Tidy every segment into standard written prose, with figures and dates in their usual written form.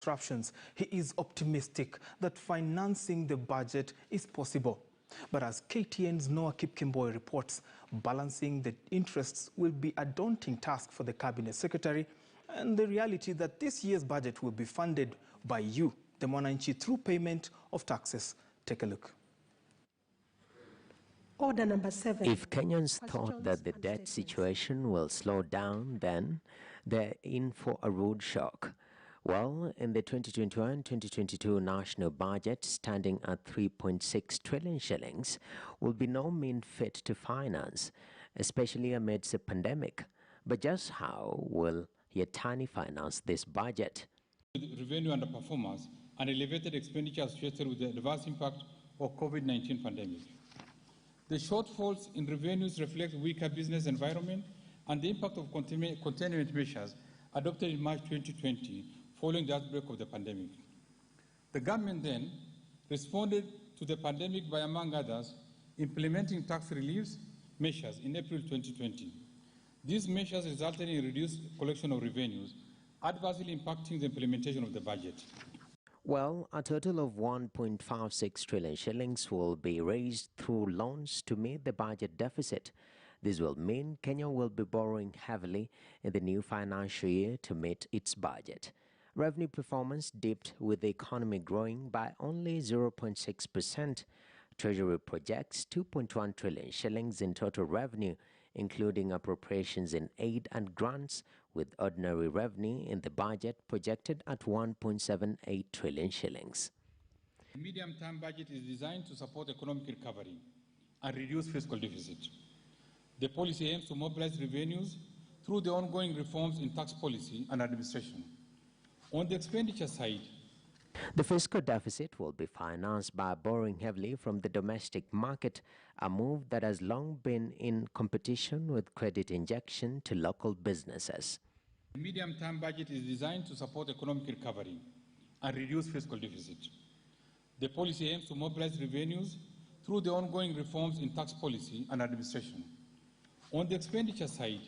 disruptions, he is optimistic that financing the budget is possible. But as KTN's Noah Kipkemboi reports, balancing the interests will be a daunting task for the Cabinet Secretary, and the reality that this year's budget will be funded by you, the Mwananchi, through payment of taxes. Take a look. Order number 7. If Kenyans thought that the debt situation will slow down, then they're in for a rude shock. Well, in the 2021-2022 national budget, standing at 3.6 trillion shillings, will be no mean feat to finance, especially amidst a pandemic. But just how will Yatani finance this budget? Revenue underperformance and elevated expenditure associated with the adverse impact of COVID-19 pandemic. The shortfalls in revenues reflect weaker business environment and the impact of containment measures adopted in March 2020 following the outbreak of the pandemic. The government then responded to the pandemic by, among others, implementing tax relief measures in April 2020. These measures resulted in reduced collection of revenues, adversely impacting the implementation of the budget. Well, a total of 1.56 trillion shillings will be raised through loans to meet the budget deficit. This will mean Kenya will be borrowing heavily in the new financial year to meet its budget. Revenue performance dipped with the economy growing by only 0.6%. Treasury projects 2.1 trillion shillings in total revenue, including appropriations in aid and grants, with ordinary revenue in the budget projected at 1.78 trillion shillings. The medium-term budget is designed to support economic recovery and reduce fiscal deficit. The policy aims to mobilize revenues through the ongoing reforms in tax policy and administration. On the expenditure side, the fiscal deficit will be financed by borrowing heavily from the domestic market, a move that has long been in competition with credit injection to local businesses. The medium-term budget is designed to support economic recovery and reduce fiscal deficit. The policy aims to mobilize revenues through the ongoing reforms in tax policy and administration. On the expenditure side,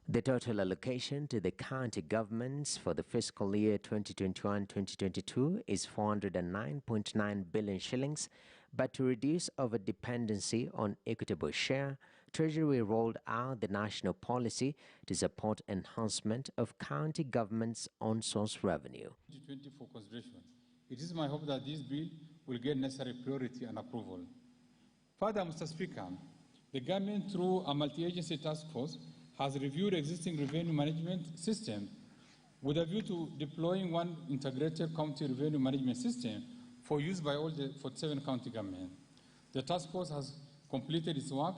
the total allocation to the county governments for the fiscal year 2021-2022 is 409.9 billion shillings, but to reduce over-dependency on equitable share, Treasury rolled out the national policy to support enhancement of county governments' on-source revenue. 2020 for consideration. It is my hope that this bill will get necessary priority and approval. Further, Mr. Speaker, the government, through a multi-agency task force, has reviewed existing revenue management system with a view to deploying one integrated county revenue management system for use by all the 47 county governments. The task force has completed its work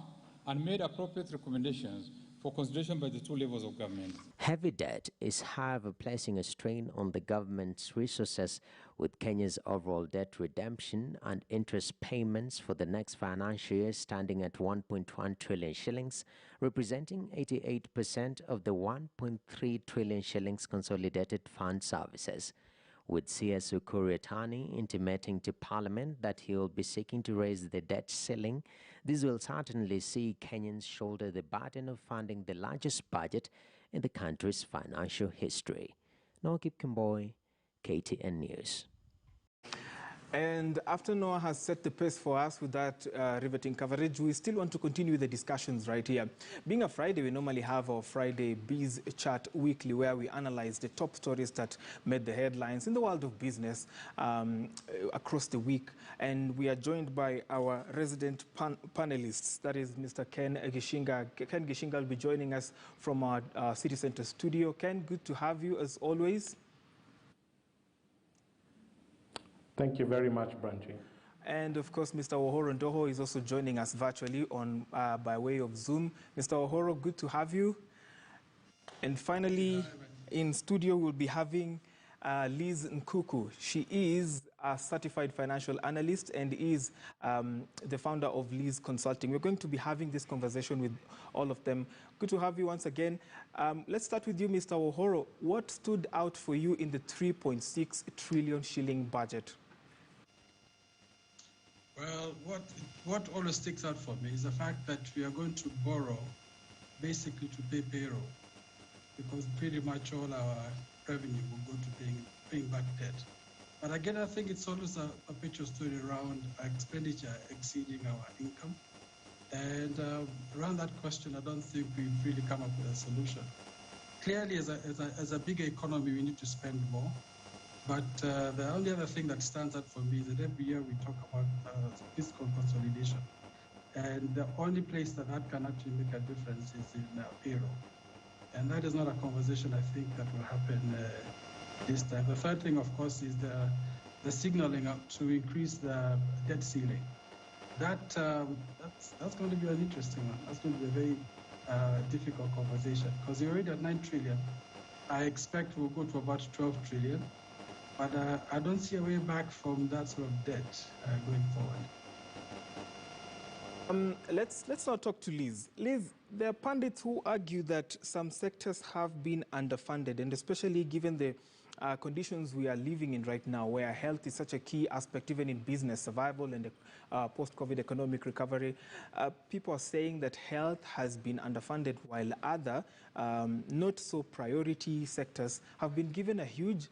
and made appropriate recommendations for consideration by the two levels of government. Heavy debt is, however, placing a strain on the government's resources, with Kenya's overall debt redemption and interest payments for the next financial year standing at 1.1 trillion shillings, representing 88% of the 1.3 trillion shillings consolidated fund services. With CS Yatani intimating to Parliament that he will be seeking to raise the debt ceiling, this will certainly see Kenyans shoulder the burden of funding the largest budget in the country's financial history. Noah Kipkemboi, KTN News. And after Noah has set the pace for us with that riveting coverage, we still want to continue the discussions right here. Being a Friday, we normally have our Friday Biz Chat weekly, where we analyze the top stories that made the headlines in the world of business across the week. And we are joined by our resident panelists, that is Mr. Ken Gishinga. Ken Gishinga will be joining us from our City Center studio. Ken, good to have you as always. Thank you very much, Branchi. And of course, Mr. Ohoro Ndoho is also joining us virtually on by way of Zoom. Mr. Ohoro, good to have you. And finally, in studio, we'll be having Liz Nkuku. She is a certified financial analyst and is the founder of Liz Consulting. We're going to be having this conversation with all of them. Good to have you once again. Let's start with you, Mr. Ohoro. What stood out for you in the 3.6 trillion shilling budget? Well, what always sticks out for me is the fact that we are going to borrow basically to pay payroll, because pretty much all our revenue will go to paying back debt. But again, I think it's always a perpetual story around expenditure exceeding our income. And around that question, I don't think we've really come up with a solution. Clearly, as a bigger economy, we need to spend more. But the only other thing that stands out for me is that every year we talk about fiscal consolidation. And the only place that can actually make a difference is in payroll. And that is not a conversation, I think, that will happen this time. The third thing, of course, is the signaling up to increase the debt ceiling. That's going to be an interesting one. That's going to be a very difficult conversation because you're already at 9 trillion. I expect we'll go to about 12 trillion, but I don't see a way back from that sort of debt going forward. Let's now talk to Liz. Liz, there are pundits who argue that some sectors have been underfunded, and especially given the conditions we are living in right now, where health is such a key aspect, even in business survival and post-COVID economic recovery. People are saying that health has been underfunded, while other not so priority sectors have been given a huge,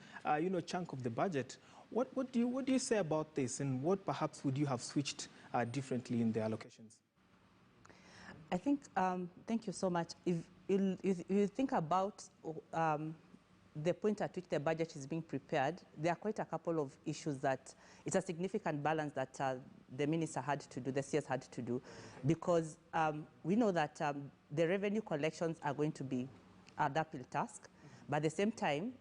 chunk of the budget. What do you say about this, and what perhaps would you have switched differently in the allocations? I think, thank you so much. If you think about the point at which the budget is being prepared, there are quite a couple of issues that it's a significant balance that the minister had to do, the CS had to do, because we know that the revenue collections are going to be an uphill task. But at the same time,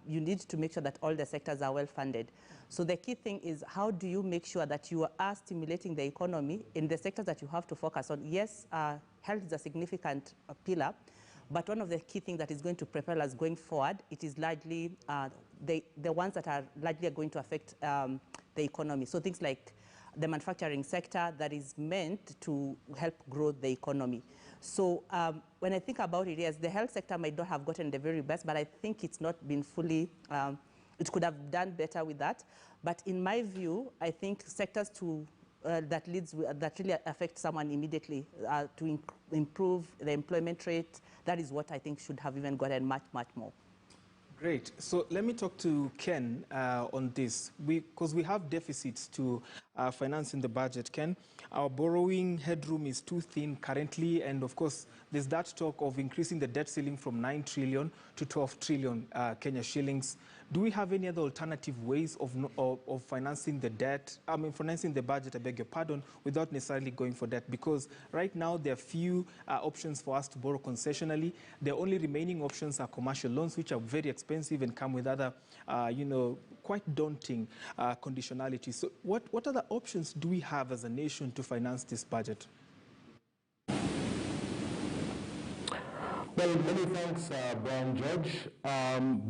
you need to make sure that all the sectors are well funded. So the key thing is, how do you make sure that you are stimulating the economy in the sectors that you have to focus on? Yes, health is a significant pillar, but one of the key things that is going to propel us going forward, it is largely the ones that are largely going to affect the economy. So things like the manufacturing sector that is meant to help grow the economy. So when I think about it, yes, the health sector might not have gotten the very best, but I think it's not been fully, it could have done better with that. But in my view, I think sectors that really affect someone immediately to improve the employment rate, that is what I think should have even gotten much, much more. Great. So let me talk to Ken on this, because we have deficits to finance in the budget. Ken, our borrowing headroom is too thin currently, and of course, there's that talk of increasing the debt ceiling from 9 trillion to 12 trillion Kenya shillings. Do we have any other alternative ways of financing the debt? Financing the budget, I beg your pardon, without necessarily going for debt? Because right now there are few options for us to borrow concessionally. The only remaining options are commercial loans, which are very expensive and come with other, quite daunting conditionalities. So what other options do we have as a nation to finance this budget? Well, many thanks, Brian George.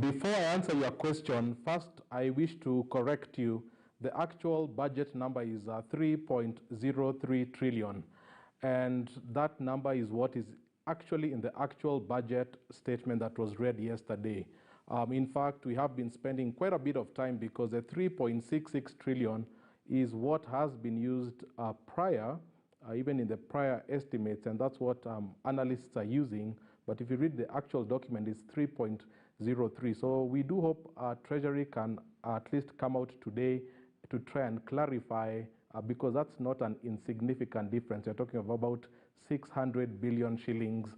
Before I answer your question, first I wish to correct you. The actual budget number is 3.03 trillion, and that number is what is actually in the actual budget statement that was read yesterday. In fact, we have been spending quite a bit of time because the 3.66 trillion is what has been used prior, even in the prior estimates, and that's what analysts are using. But if you read the actual document, it's 3.03. So we do hope Treasury can at least come out today to try and clarify, because that's not an insignificant difference. You're talking of about 600 billion shillings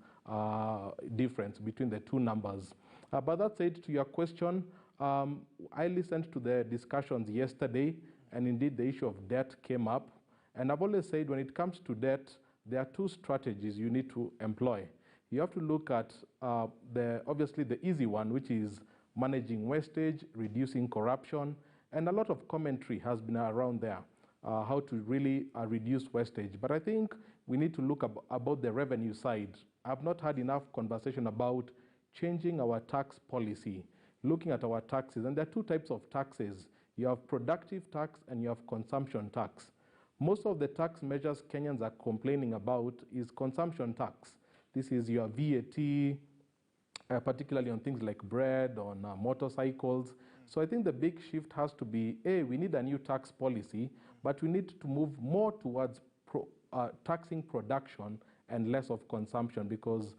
difference between the two numbers. But that said, to your question, I listened to the discussions yesterday, and indeed the issue of debt came up. And I've always said when it comes to debt, there are two strategies you need to employ. You have to look at obviously the easy one, which is managing wastage, reducing corruption, and a lot of commentary has been around there, how to really reduce wastage. But I think we need to look about the revenue side. I've not had enough conversation about changing our tax policy, looking at our taxes. And there are two types of taxes. You have productive tax and you have consumption tax. Most of the tax measures Kenyans are complaining about is consumption tax. This is your VAT, particularly on things like bread, on motorcycles. So I think the big shift has to be, we need a new tax policy, but we need to move more towards taxing production and less of consumption, because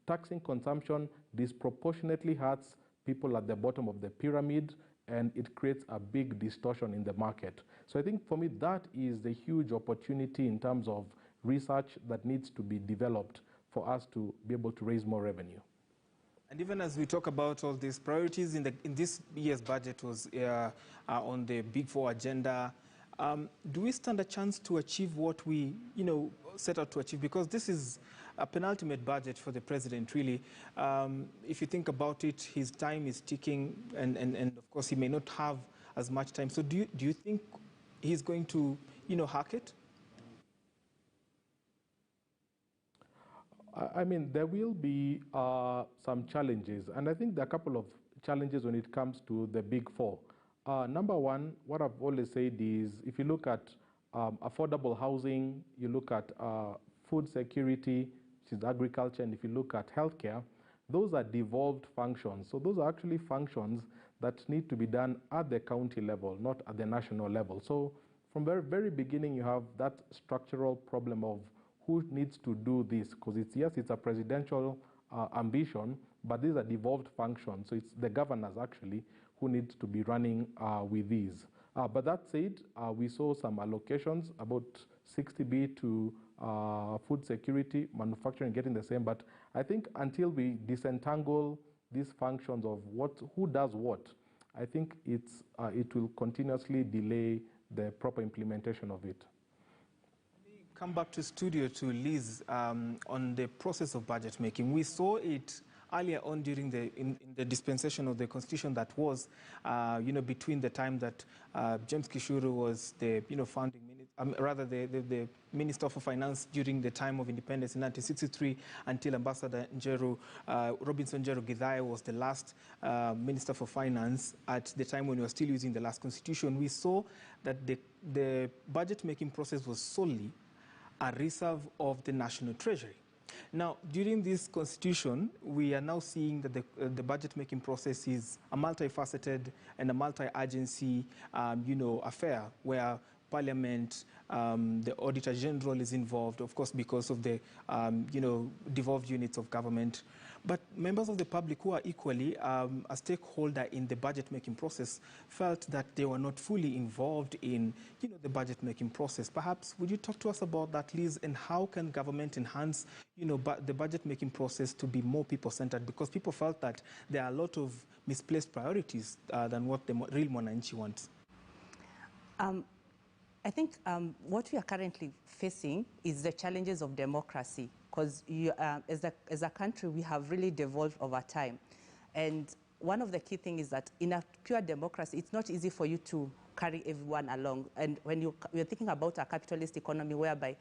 taxing consumption disproportionately hurts people at the bottom of the pyramid, and it creates a big distortion in the market. So I think for me that is the huge opportunity in terms of research that needs to be developed for us to be able to raise more revenue. And even as we talk about all these priorities in this year's budget was on the Big Four agenda, do we stand a chance to achieve what we, set out to achieve? Because this is a penultimate budget for the president, really. If you think about it, his time is ticking, and of course, he may not have as much time. So do you think he's going to, hack it? I mean, there will be some challenges, and I think there are a couple of challenges when it comes to the Big Four. Number one, what I've always said is, if you look at affordable housing, you look at food security, which is agriculture, and if you look at healthcare, those are devolved functions. So those are actually functions that need to be done at the county level, not at the national level. So from the very beginning, you have that structural problem of who needs to do this, because it's a presidential ambition, but these are devolved functions. So it's the governors actually who need to be running with these. But that said, we saw some allocations, about 60B to food security, manufacturing getting the same. But I think until we disentangle these functions of who does what, I think it will continuously delay the proper implementation of it. Come back to studio to Liz on the process of budget making. We saw it earlier on during in the dispensation of the constitution that was, between the time that James Gishuru was the, founding the Minister for Finance during the time of independence in 1963 until Ambassador Robinson Njero Githai was the last Minister for Finance at the time when we were still using the last constitution. We saw that the budget making process was solely a reserve of the National Treasury. Now, during this constitution, we are now seeing that the budget-making process is a multifaceted and a multi-agency, affair where Parliament, the Auditor General is involved, of course, because of the, devolved units of government. But members of the public who are equally a stakeholder in the budget-making process felt that they were not fully involved in, the budget-making process. Perhaps, would you talk to us about that, Liz, and how can government enhance, the budget-making process to be more people-centered? Because people felt that there are a lot of misplaced priorities than what the real Mwananchi wants. I think what we are currently facing is the challenges of democracy, because as a country, we have really devolved over time. And one of the key things is that in a pure democracy, it's not easy for you to carry everyone along. And when you're thinking about a capitalist economy whereby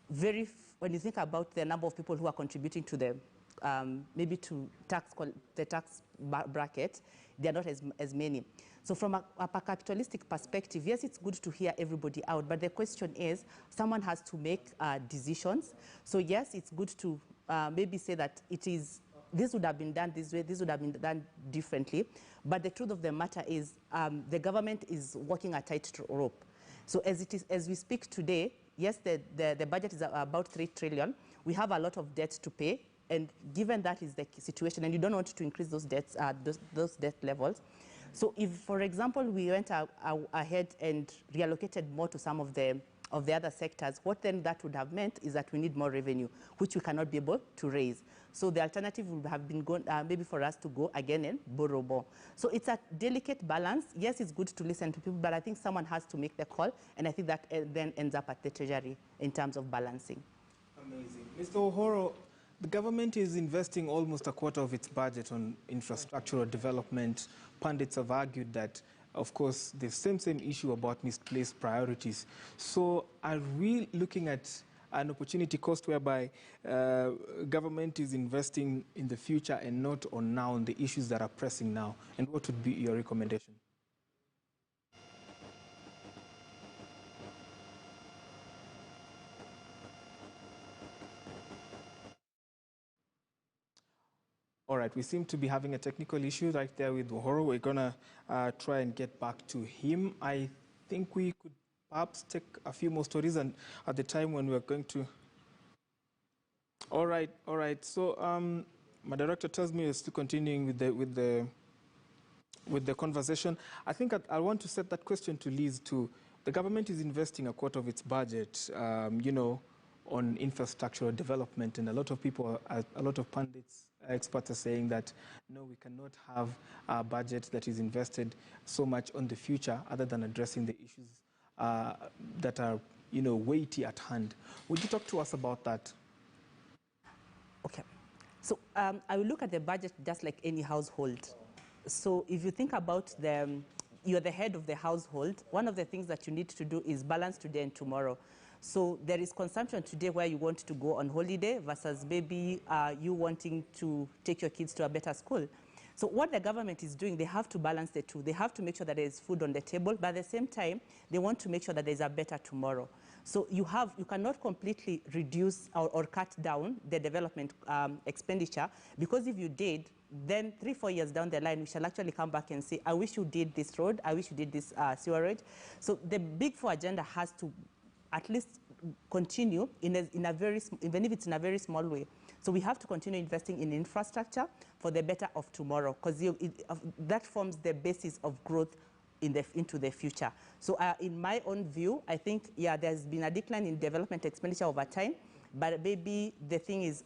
when you think about the number of people who are contributing to the maybe to the tax bracket, they are not as many. So from a capitalistic perspective, yes, it's good to hear everybody out, but the question is, someone has to make decisions. So yes, it's good to maybe say that this would have been done this way, this would have been done differently. But the truth of the matter is, the government is walking a tightrope. So as we speak today, yes, the budget is about 3 trillion. We have a lot of debt to pay. And given that is the situation, and you don't want to increase those debts, those debt levels. So if, for example, we went ahead and reallocated more to some of the other sectors, what then that would have meant is that we need more revenue, which we cannot be able to raise. So the alternative would have been maybe for us to go again and borrow more. So it's a delicate balance. Yes, it's good to listen to people, but I think someone has to make the call, and I think that then ends up at the Treasury in terms of balancing. Amazing. Mr. Ohoro, the government is investing almost a quarter of its budget on infrastructural development. Pundits have argued that, of course, the same issue about misplaced priorities. So are we looking at an opportunity cost whereby government is investing in the future and not on now on the issues that are pressing now? And what would be your recommendation? All right, we seem to be having a technical issue right there with Ohoro. We're going to try and get back to him. I think we could perhaps take a few more stories and at the time when we're going to... All right. So my director tells me we're still continuing with the with the conversation. I think I want to set that question to Liz too. The government is investing a quarter of its budget, on infrastructural development, and a lot of people, a lot of pundits, experts are saying that no, we cannot have a budget that is invested so much on the future other than addressing the issues that are, weighty at hand. Would you talk to us about that? Okay. So I will look at the budget just like any household. So if you think about you're the head of the household, one of the things that you need to do is balance today and tomorrow. So there is consumption today where you want to go on holiday versus maybe you wanting to take your kids to a better school. So what the government is doing, they have to balance the two. They have to make sure that there is food on the table, but at the same time, they want to make sure that there's a better tomorrow. So you cannot completely reduce or cut down the development expenditure, because if you did, then 3-4 years down the line, we shall actually come back and say, I wish you did this road, I wish you did this sewerage. So the Big Four agenda has to at least continue even if it's in a very small way. So we have to continue investing in infrastructure for the better of tomorrow, because that forms the basis of growth into the future. So in my own view, I think, yeah, there's been a decline in development expenditure over time, but maybe the thing is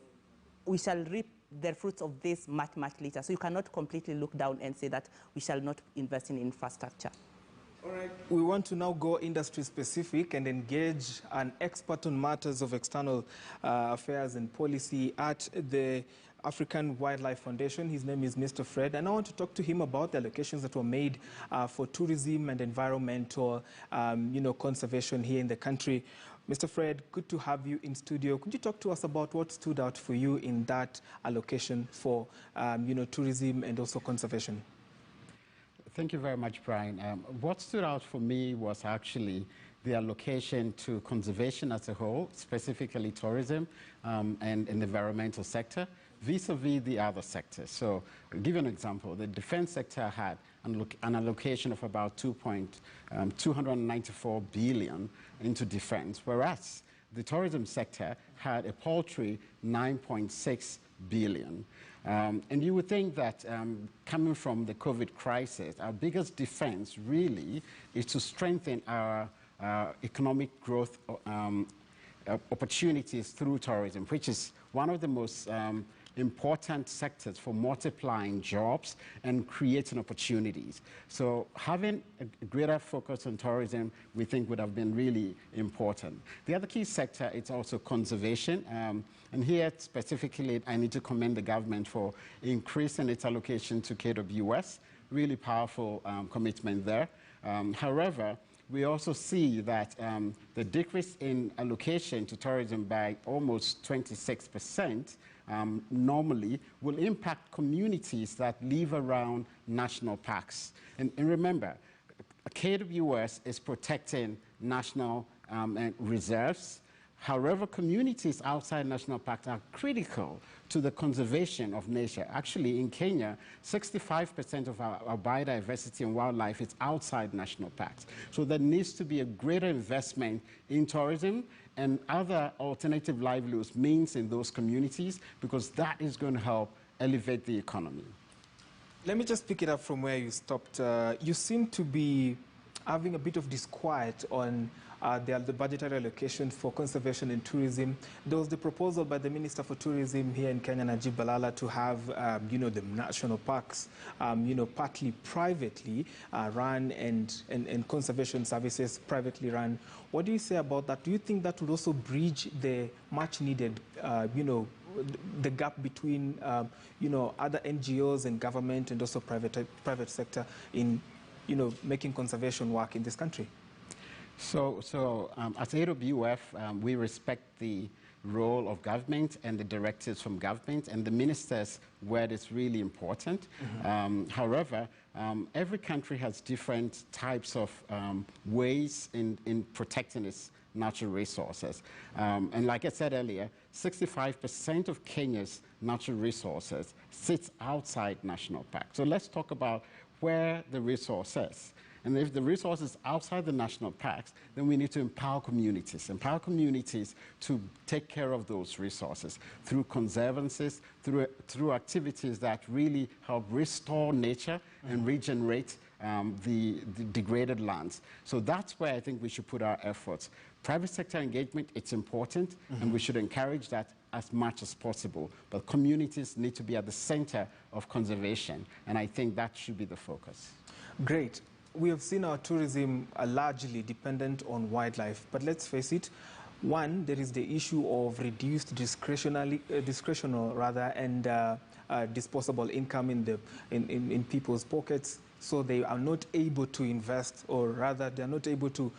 we shall reap the fruits of this much, much later. So you cannot completely look down and say that we shall not invest in infrastructure. All right. We want to now go industry specific and engage an expert on matters of external affairs and policy at the African Wildlife Foundation. His name is Mr. Fred, and I want to talk to him about the allocations that were made for tourism and environmental, conservation here in the country. Mr. Fred, good to have you in studio. Could you talk to us about what stood out for you in that allocation for, tourism and also conservation? Thank you very much, Brian. What stood out for me was actually the allocation to conservation as a whole, specifically tourism and the environmental sector, vis-a-vis the other sectors. So I'll give you an example. The defense sector had an allocation of about 294 billion into defense, whereas the tourism sector had a paltry 9.6 billion. And you would think that coming from the COVID crisis, our biggest defense really is to strengthen our economic growth opportunities through tourism, which is one of the most important sectors for multiplying jobs and creating opportunities. So having a greater focus on tourism, we think would have been really important. The other key sector is also conservation. And here specifically, I need to commend the government for increasing its allocation to KWS. Really powerful commitment there. However, we also see that the decrease in allocation to tourism by almost 26% normally will impact communities that live around national parks. And remember, KWS is protecting national reserves. However, communities outside national parks are critical to the conservation of nature. Actually, in Kenya, 65% of our biodiversity and wildlife is outside national parks. So there needs to be a greater investment in tourism and other alternative livelihoods means in those communities, because that is going to help elevate the economy. Let me just pick it up from where you stopped. You seem to be having a bit of disquiet on the budgetary allocation for conservation and tourism. There was the proposal by the Minister for Tourism here in Kenya, Najib Balala, to have, the national parks, partly privately run and conservation services privately run. What do you say about that? Do you think that would also bridge the much needed, the gap between, other NGOs and government and also private sector in, making conservation work in this country? So as AWF, we respect the role of government and the directives from government, and the minister's word is really important. However, every country has different types of ways in protecting its natural resources. And like I said earlier, 65% of Kenya's natural resources sits outside national parks. So let's talk about where the resource is. And if the resource is outside the national parks, then we need to empower communities to take care of those resources through conservancies, through activities that really help restore nature and regenerate the degraded lands. So that's where I think we should put our efforts. Private sector engagement, it's important, and we should encourage that as much as possible. But communities need to be at the center of conservation, and I think that should be the focus. Great. We have seen our tourism largely dependent on wildlife, but let's face it, one, there is the issue of reduced discretional and disposable income in people's pockets, so they are not able to invest, or rather they are not able to,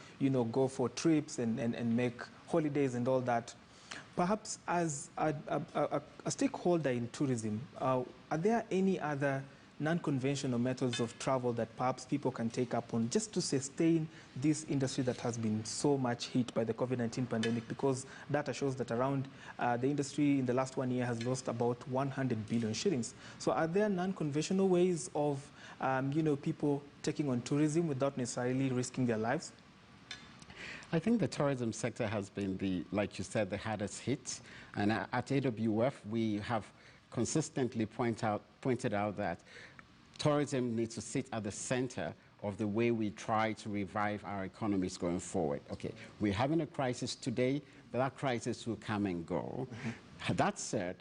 go for trips and make holidays and all that. Perhaps as a stakeholder in tourism, are there any other non-conventional methods of travel that perhaps people can take up on just to sustain this industry that has been so much hit by the COVID-19 pandemic? Because data shows that around the industry in the last 1 year has lost about 100 billion shillings. So are there non-conventional ways of people taking on tourism without necessarily risking their lives? I think the tourism sector has been, like you said, the hardest hit. And at AWF, we have consistently pointed out that tourism needs to sit at the center of the way we try to revive our economies going forward. Okay, we're having a crisis today, but that crisis will come and go. That said,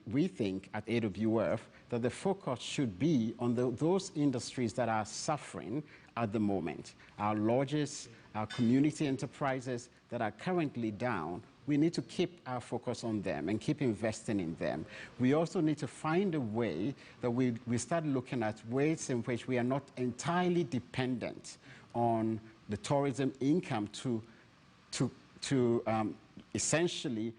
we think at AWF that the focus should be on those industries that are suffering at the moment. Our lodges, our community enterprises that are currently down, we need to keep our focus on them and keep investing in them. We also need to find a way that we start looking at ways in which we are not entirely dependent on the tourism income to essentially